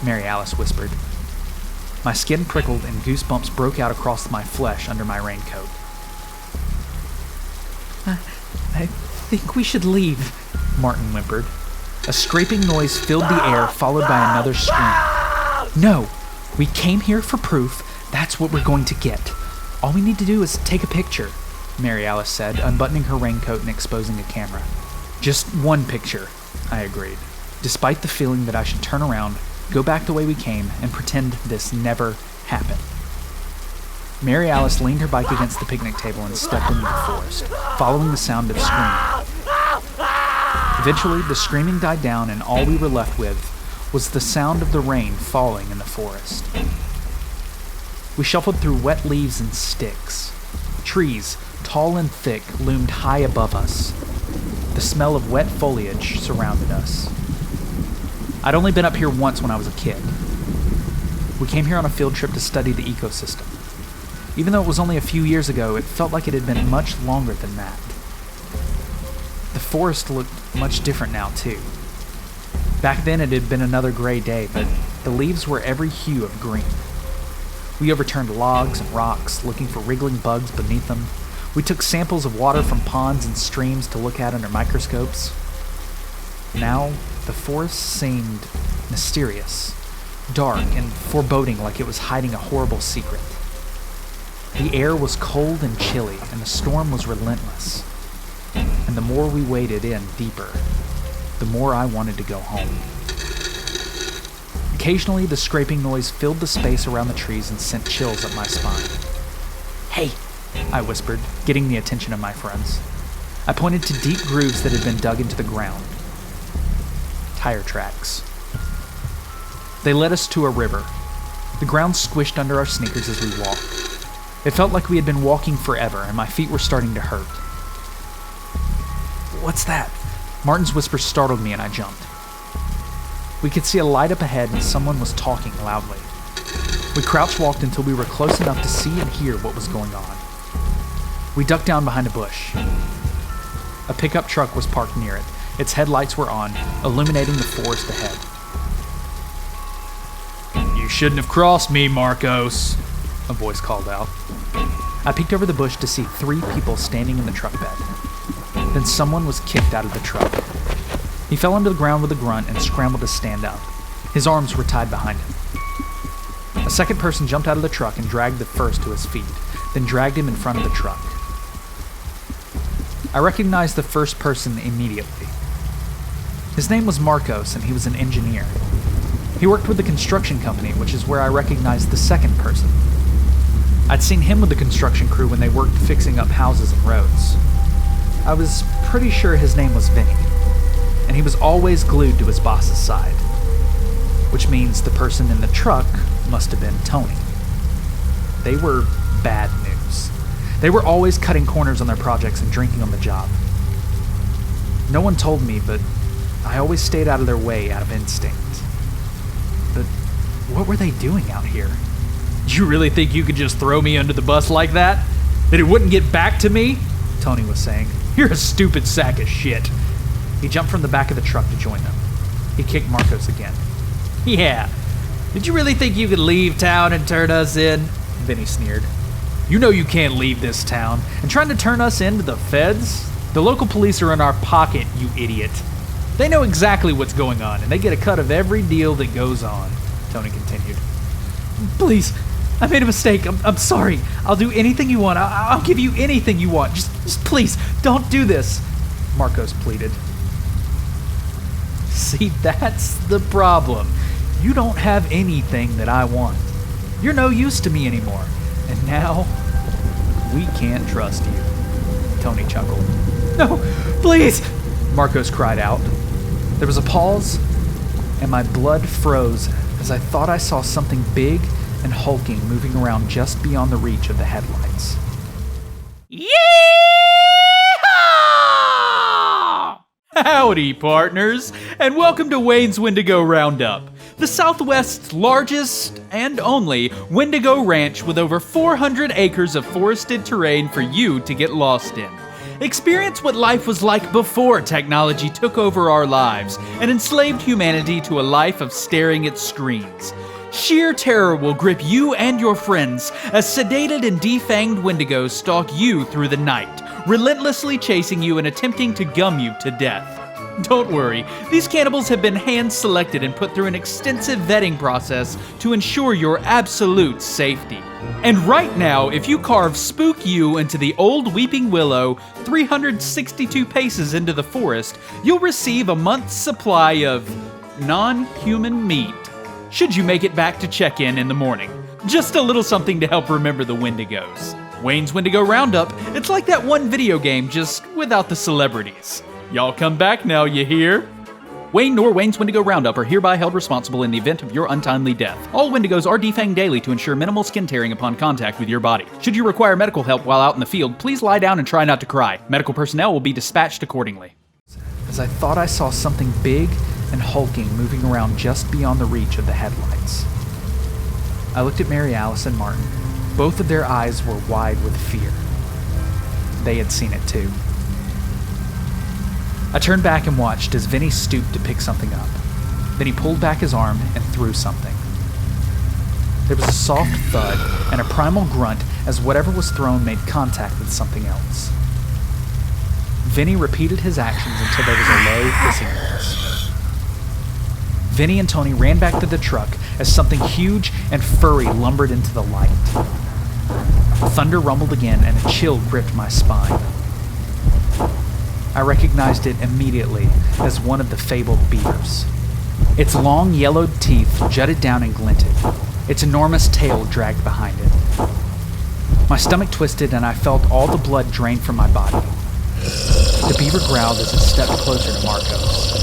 Mary Alice whispered. My skin prickled and goosebumps broke out across my flesh under my raincoat. I think we should leave, Martin whimpered. A scraping noise filled the air, followed by another scream. No, we came here for proof. That's what we're going to get. All we need to do is take a picture, Mary Alice said, unbuttoning her raincoat and exposing a camera. Just one picture, I agreed, despite the feeling that I should turn around, go back the way we came, and pretend this never happened. Mary Alice leaned her bike against the picnic table and stepped into the forest, following the sound of screaming. Eventually, the screaming died down, and all we were left with was the sound of the rain falling in the forest. We shuffled through wet leaves and sticks. Trees, tall and thick, loomed high above us. The smell of wet foliage surrounded us. I'd only been up here once when I was a kid. We came here on a field trip to study the ecosystem. Even though it was only a few years ago, it felt like it had been much longer than that. The forest looked much different now, too. Back then it had been another gray day, but the leaves were every hue of green. We overturned logs and rocks, looking for wriggling bugs beneath them. We took samples of water from ponds and streams to look at under microscopes. Now, the forest seemed mysterious, dark, and foreboding, like it was hiding a horrible secret. The air was cold and chilly, and the storm was relentless. And the more we waded in deeper, the more I wanted to go home. Occasionally, the scraping noise filled the space around the trees and sent chills up my spine. Hey, I whispered, getting the attention of my friends. I pointed to deep grooves that had been dug into the ground. Tire tracks. They led us to a river. The ground squished under our sneakers as we walked. It felt like we had been walking forever, and my feet were starting to hurt. What's that? Martin's whisper startled me, and I jumped. We could see a light up ahead, and someone was talking loudly. We crouch walked until we were close enough to see and hear what was going on. We ducked down behind a bush. A pickup truck was parked near it. Its headlights were on, illuminating the forest ahead. "You shouldn't have crossed me, Marcos," a voice called out. I peeked over the bush to see 3 people standing in the truck bed. Then someone was kicked out of the truck. He fell onto the ground with a grunt and scrambled to stand up. His arms were tied behind him. A second person jumped out of the truck and dragged the first to his feet, then dragged him in front of the truck. I recognized the first person immediately. His name was Marcos, and he was an engineer. He worked with the construction company, which is where I recognized the second person. I'd seen him with the construction crew when they worked fixing up houses and roads. I was pretty sure his name was Vinny, and he was always glued to his boss's side, which means the person in the truck must have been Tony. They were bad news. They were always cutting corners on their projects and drinking on the job. No one told me, but I always stayed out of their way out of instinct. But what were they doing out here? "You really think you could just throw me under the bus like that? That it wouldn't get back to me?" Tony was saying. "You're a stupid sack of shit." He jumped from the back of the truck to join them. He kicked Marcos again. "Yeah. Did you really think you could leave town and turn us in?" Vinny sneered. "You know you can't leave this town. And trying to turn us into the feds? The local police are in our pocket, you idiot. They know exactly what's going on, and they get a cut of every deal that goes on," Tony continued. "Please, I made a mistake. I'm sorry. I'll do anything you want. I'll give you anything you want. Just please, don't do this," Marcos pleaded. "See, that's the problem. You don't have anything that I want. You're no use to me anymore. And now, we can't trust you," Tony chuckled. "No, please," Marcos cried out. There was a pause, and my blood froze as I thought I saw something big and hulking moving around just beyond the reach of the headlights. Yeehaw! Howdy, partners, and welcome to Wayne's Wendigo Roundup, the Southwest's largest and only Wendigo ranch with over 400 acres of forested terrain for you to get lost in. Experience what life was like before technology took over our lives and enslaved humanity to a life of staring at screens. Sheer terror will grip you and your friends as sedated and defanged wendigos stalk you through the night, relentlessly chasing you and attempting to gum you to death. Don't worry, these cannibals have been hand-selected and put through an extensive vetting process to ensure your absolute safety. And right now, if you carve Spookyou into the old weeping willow 362 paces into the forest, you'll receive a month's supply of non-human meat, should you make it back to check-in in the morning. Just a little something to help remember the Wendigos. Wayne's Wendigo Roundup, it's like that one video game, just without the celebrities. Y'all come back now, you hear? Wayne nor Wayne's Wendigo Roundup are hereby held responsible in the event of your untimely death. All Wendigos are defanged daily to ensure minimal skin tearing upon contact with your body. Should you require medical help while out in the field, please lie down and try not to cry. Medical personnel will be dispatched accordingly. As I thought I saw something big and hulking moving around just beyond the reach of the headlights. I looked at Mary Alice and Martin. Both of their eyes were wide with fear. They had seen it too. I turned back and watched as Vinny stooped to pick something up. Then he pulled back his arm and threw something. There was a soft thud and a primal grunt as whatever was thrown made contact with something else. Vinny repeated his actions until there was a low hissing noise. Vinny and Tony ran back to the truck as something huge and furry lumbered into the light. Thunder rumbled again and a chill gripped my spine. I recognized it immediately as one of the fabled beavers. Its long, yellowed teeth jutted down and glinted. Its enormous tail dragged behind it. My stomach twisted and I felt all the blood drain from my body. The beaver growled as it stepped closer to Marcos.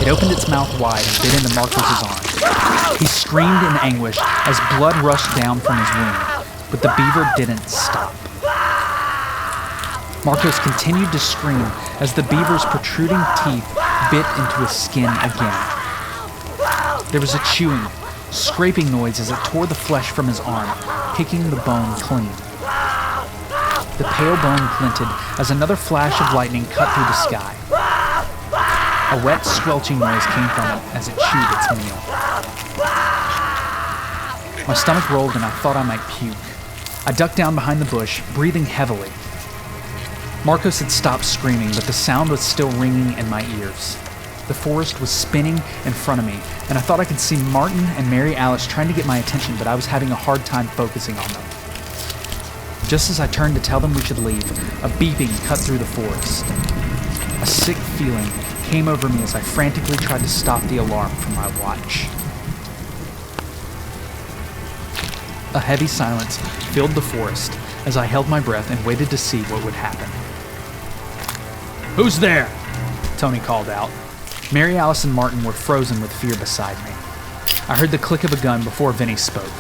It opened its mouth wide and bit into Marcos' arm. He screamed in anguish as blood rushed down from his wound, but the beaver didn't stop. Marcos continued to scream as the beaver's protruding teeth bit into his skin again. There was a chewing scraping noise as it tore the flesh from his arm, picking the bone clean. The pale bone glinted as another flash of lightning cut through the sky. A wet, squelching noise came from it as it chewed its meal. My stomach rolled and I thought I might puke. I ducked down behind the bush, breathing heavily. Marcos had stopped screaming, but the sound was still ringing in my ears. The forest was spinning in front of me, and I thought I could see Martin and Mary Alice trying to get my attention, but I was having a hard time focusing on them. Just as I turned to tell them we should leave, a beeping cut through the forest. A sick feeling came over me as I frantically tried to stop the alarm from my watch. A heavy silence filled the forest as I held my breath and waited to see what would happen. "Who's there?" Tony called out. Mary Alice and Martin were frozen with fear beside me. I heard the click of a gun before Vinny spoke.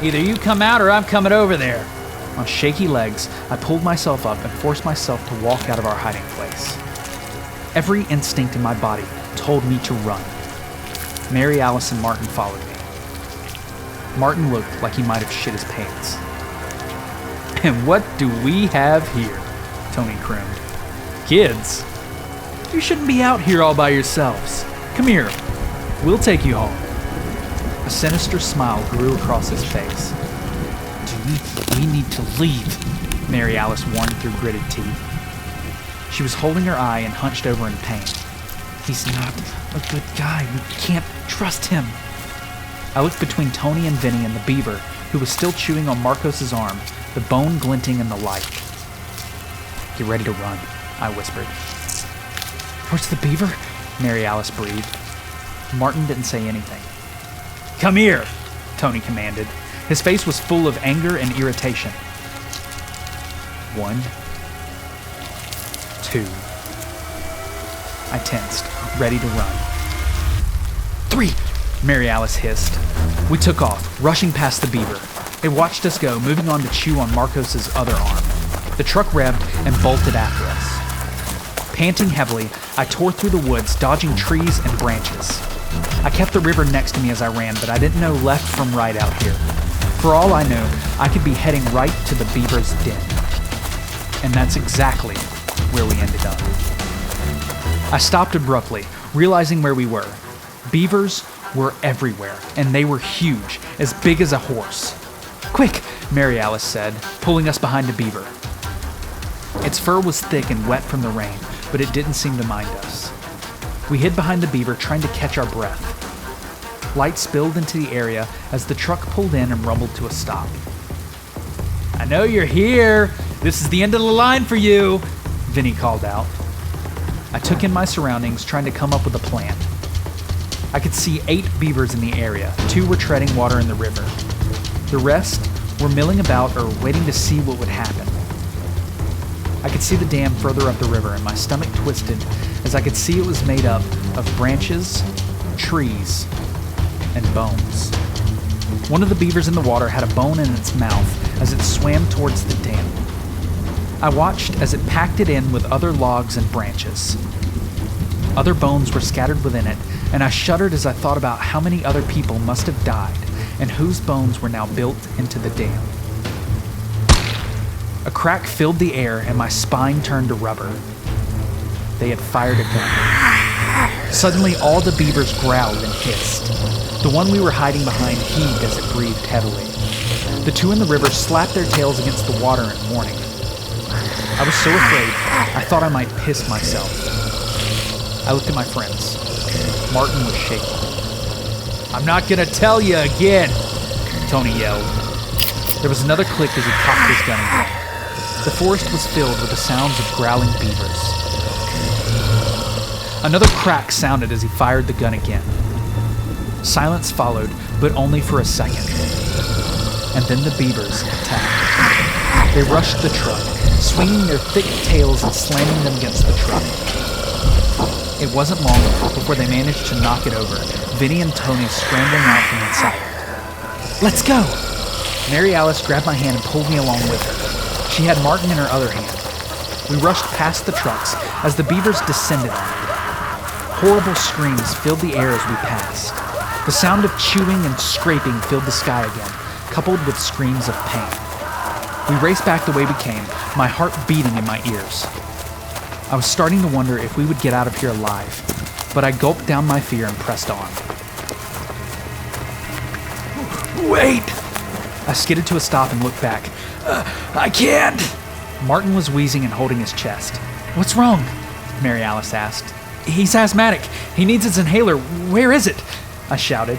"Either you come out or I'm coming over there." On shaky legs, I pulled myself up and forced myself to walk out of our hiding place. Every instinct in my body told me to run. Mary Alice and Martin followed me. Martin looked like he might have shit his pants. "And what do we have here?" Tony crooned. "Kids, you shouldn't be out here all by yourselves. Come here, we'll take you home." A sinister smile grew across his face. We need to leave," Mary Alice warned through gritted teeth. She was holding her eye and hunched over in pain. "He's not a good guy. We can't trust him." I looked between Tony and Vinny and the beaver, who was still chewing on Marcos's arm, the bone glinting in the light. "Get ready to run," I whispered. "Where's the beaver?" Mary Alice breathed. Martin didn't say anything. "Come here," Tony commanded. His face was full of anger and irritation. 1, 2. I tensed, ready to run. 3, Mary Alice hissed. We took off, rushing past the beaver. It watched us go, moving on to chew on Marcos's other arm. The truck revved and bolted after us. Panting heavily, I tore through the woods, dodging trees and branches. I kept the river next to me as I ran, but I didn't know left from right out here. For all I knew, I could be heading right to the beaver's den. And that's exactly where we ended up. I stopped abruptly, realizing where we were. Beavers were everywhere, and they were huge, as big as a horse. "Quick," Mary Alice said, pulling us behind a beaver. Its fur was thick and wet from the rain, but it didn't seem to mind us. We hid behind the beaver, trying to catch our breath. Light spilled into the area as the truck pulled in and rumbled to a stop. "I know you're here. This is the end of the line for you," Vinny called out. I took in my surroundings, trying to come up with a plan. I could see 8 beavers in the area. 2 were treading water in the river. The rest were milling about or waiting to see what would happen. I could see the dam further up the river, and my stomach twisted as I could see it was made up of branches, trees, and bones. One of the beavers in the water had a bone in its mouth as it swam towards the dam. I watched as it packed it in with other logs and branches. Other bones were scattered within it, and I shuddered as I thought about how many other people must have died and whose bones were now built into the dam. A crack filled the air and my spine turned to rubber. They had fired a gun. Suddenly, all the beavers growled and hissed. The one we were hiding behind heaved as it breathed heavily. The 2 in the river slapped their tails against the water in warning. I was so afraid, I thought I might piss myself. I looked at my friends. Martin was shaking. "I'm not gonna tell you again," Tony yelled. There was another click as he cocked his gun again. The forest was filled with the sounds of growling beavers. Another crack sounded as he fired the gun again. Silence followed, but only for a second. And then the beavers attacked. They rushed the truck, swinging their thick tails and slamming them against the truck. It wasn't long before they managed to knock it over, Vinny and Tony scrambling out from inside. "Let's go!" Mary Alice grabbed my hand and pulled me along with her. She had Martin in her other hand. We rushed past the trucks as the beavers descended on me. Horrible screams filled the air as we passed. The sound of chewing and scraping filled the sky again, coupled with screams of pain. We raced back the way we came, my heart beating in my ears. I was starting to wonder if we would get out of here alive, but I gulped down my fear and pressed on. Wait! I skidded to a stop and looked back. I can't! Martin was wheezing and holding his chest. What's wrong? Mary Alice asked. He's asthmatic. He needs his inhaler. Where is it? I shouted.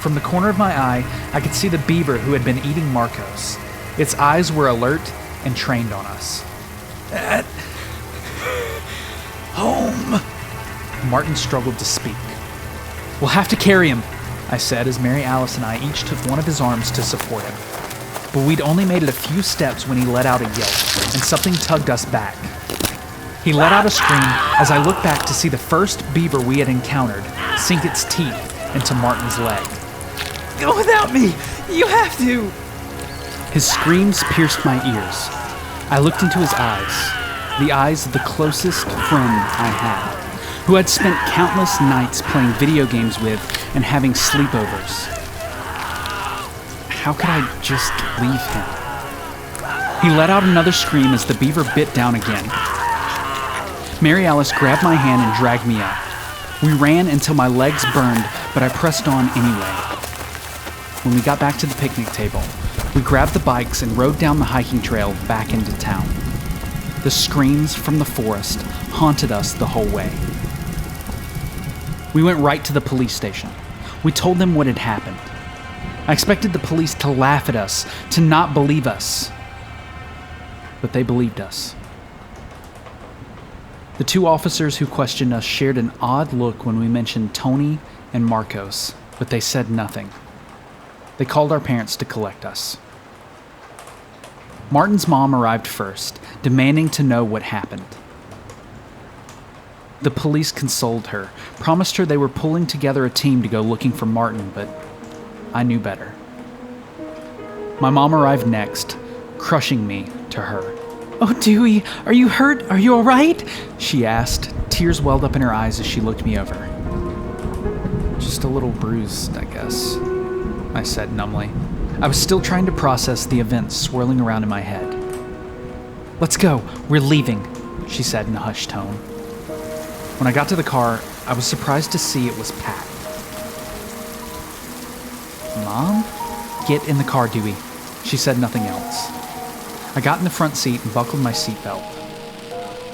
From the corner of my eye, I could see the beaver who had been eating Marcos. Its eyes were alert and trained on us. At home. Martin struggled to speak. We'll have to carry him, I said as Mary Alice and I each took one of his arms to support him. But we'd only made it a few steps when he let out a yelp, and something tugged us back. He let out a scream as I looked back to see the first beaver we had encountered sink its teeth into Martin's leg. Go without me! You have to! His screams pierced my ears. I looked into his eyes, the eyes of the closest friend I had, who I'd spent countless nights playing video games with and having sleepovers. How could I just leave him? He let out another scream as the beaver bit down again. Mary Alice grabbed my hand and dragged me up. We ran until my legs burned, but I pressed on anyway. When we got back to the picnic table, we grabbed the bikes and rode down the hiking trail back into town. The screams from the forest haunted us the whole way. We went right to the police station. We told them what had happened. I expected the police to laugh at us, to not believe us. But they believed us. The two officers who questioned us shared an odd look when we mentioned Tony and Marcos, but they said nothing. They called our parents to collect us. Martin's mom arrived first, demanding to know what happened. The police consoled her, promised her they were pulling together a team to go looking for Martin, but I knew better. My mom arrived next, crushing me to her. Oh, Dewey, are you hurt? Are you all right? She asked. Tears welled up in her eyes as she looked me over. Just a little bruised, I guess, I said numbly. I was still trying to process the events swirling around in my head. Let's go. We're leaving, she said in a hushed tone. When I got to the car, I was surprised to see it was packed. Mom? Get in the car, Dewey. She said nothing else. I got in the front seat and buckled my seatbelt.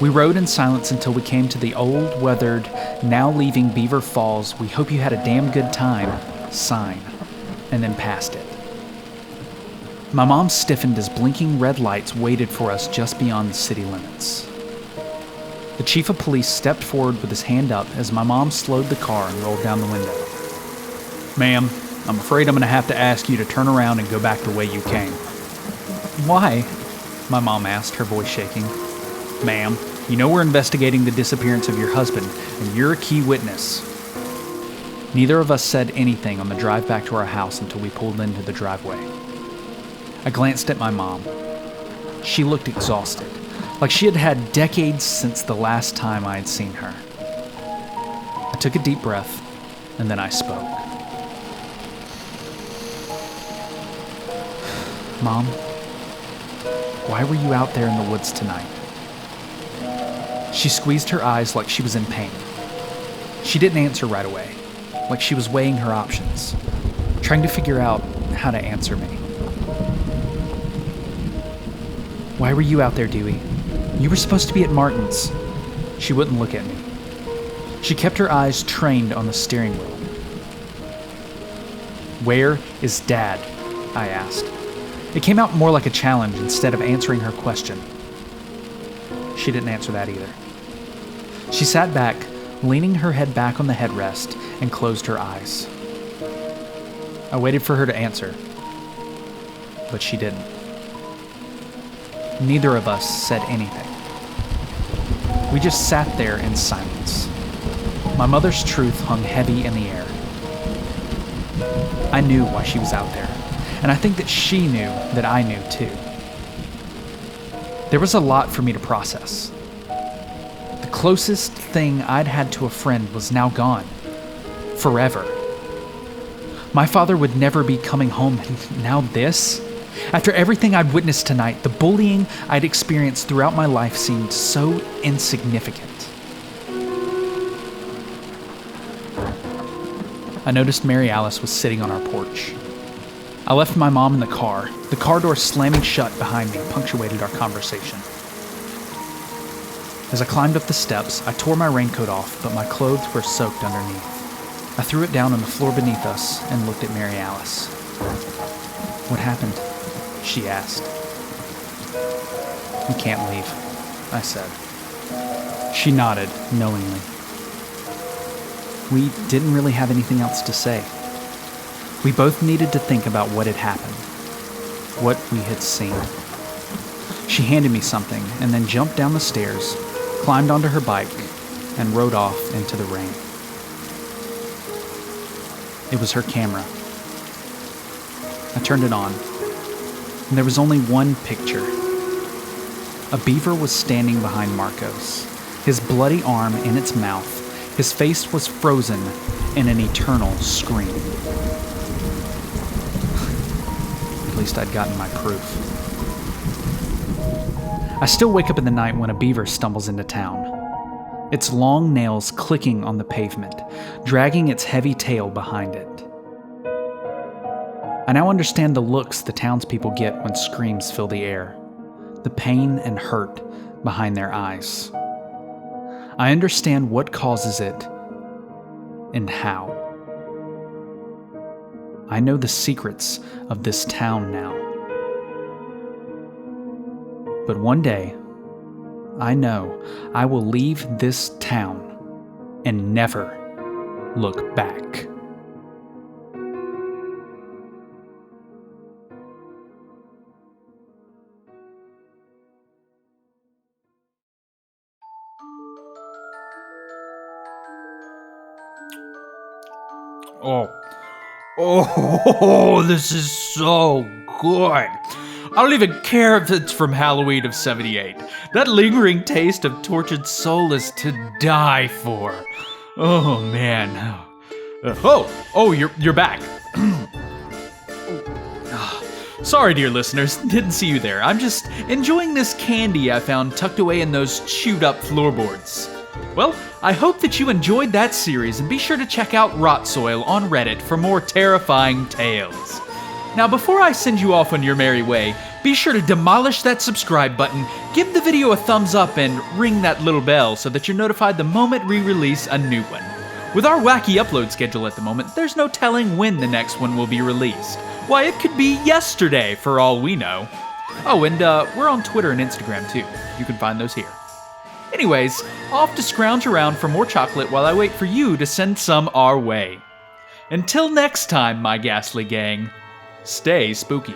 We rode in silence until we came to the old, weathered, now leaving Beaver Falls, "We hope you had a damn good time" sign, and then passed it. My mom stiffened as blinking red lights waited for us just beyond the city limits. The chief of police stepped forward with his hand up as my mom slowed the car and rolled down the window. "Ma'am, I'm afraid I'm going to have to ask you to turn around and go back the way you came." "Why?" my mom asked, her voice shaking. "Ma'am, you know we're investigating the disappearance of your husband, and you're a key witness." Neither of us said anything on the drive back to our house until we pulled into the driveway. I glanced at my mom. She looked exhausted, like she had had decades since the last time I had seen her. I took a deep breath, and then I spoke. "Mom, why were you out there in the woods tonight?" She squeezed her eyes like she was in pain. She didn't answer right away, like she was weighing her options, trying to figure out how to answer me. "Why were you out there, Dewey? You were supposed to be at Martin's." She wouldn't look at me. She kept her eyes trained on the steering wheel. "Where is Dad?" I asked. It came out more like a challenge instead of answering her question. She didn't answer that either. She sat back, leaning her head back on the headrest, and closed her eyes. I waited for her to answer, but she didn't. Neither of us said anything. We just sat there in silence. My mother's truth hung heavy in the air. I knew why she was out there, and I think that she knew that I knew too. There was a lot for me to process. The closest thing I'd had to a friend was now gone. Forever. My father would never be coming home, and now this? After everything I'd witnessed tonight, the bullying I'd experienced throughout my life seemed so insignificant. I noticed Mary Alice was sitting on our porch. I left my mom in the car. The car door slamming shut behind me punctuated our conversation. As I climbed up the steps, I tore my raincoat off, but my clothes were soaked underneath. I threw it down on the floor beneath us and looked at Mary Alice. "What happened?" she asked. "We can't leave," I said. She nodded knowingly. We didn't really have anything else to say. We both needed to think about what had happened, what we had seen. She handed me something and then jumped down the stairs, climbed onto her bike, and rode off into the rain. It was her camera. I turned it on, and there was only one picture. A beaver was standing behind Marcos, his bloody arm in its mouth. His face was frozen in an eternal scream. At least I'd gotten my proof. I still wake up in the night when a beaver stumbles into town, its long nails clicking on the pavement, dragging its heavy tail behind it. I now understand the looks the townspeople get when screams fill the air, the pain and hurt behind their eyes. I understand what causes it and how. I know the secrets of this town now. But one day, I know I will leave this town and never look back. Oh, this is so good. I don't even care if it's from Halloween of '78. That lingering taste of tortured soul is to die for. Oh, man. You're back. Sorry, dear listeners, didn't see you there. I'm just enjoying this candy I found tucked away in those chewed up floorboards. Well, I hope that you enjoyed that series, and be sure to check out Rotsoil on Reddit for more terrifying tales. Now, before I send you off on your merry way, be sure to demolish that subscribe button, give the video a thumbs up, and ring that little bell so that you're notified the moment we release a new one. With our wacky upload schedule at the moment, there's no telling when the next one will be released. Why, it could be yesterday for all we know. Oh, and we're on Twitter and Instagram too. You can find those here. Anyways, off to scrounge around for more chocolate while I wait for you to send some our way. Until next time, my ghastly gang, stay spooky.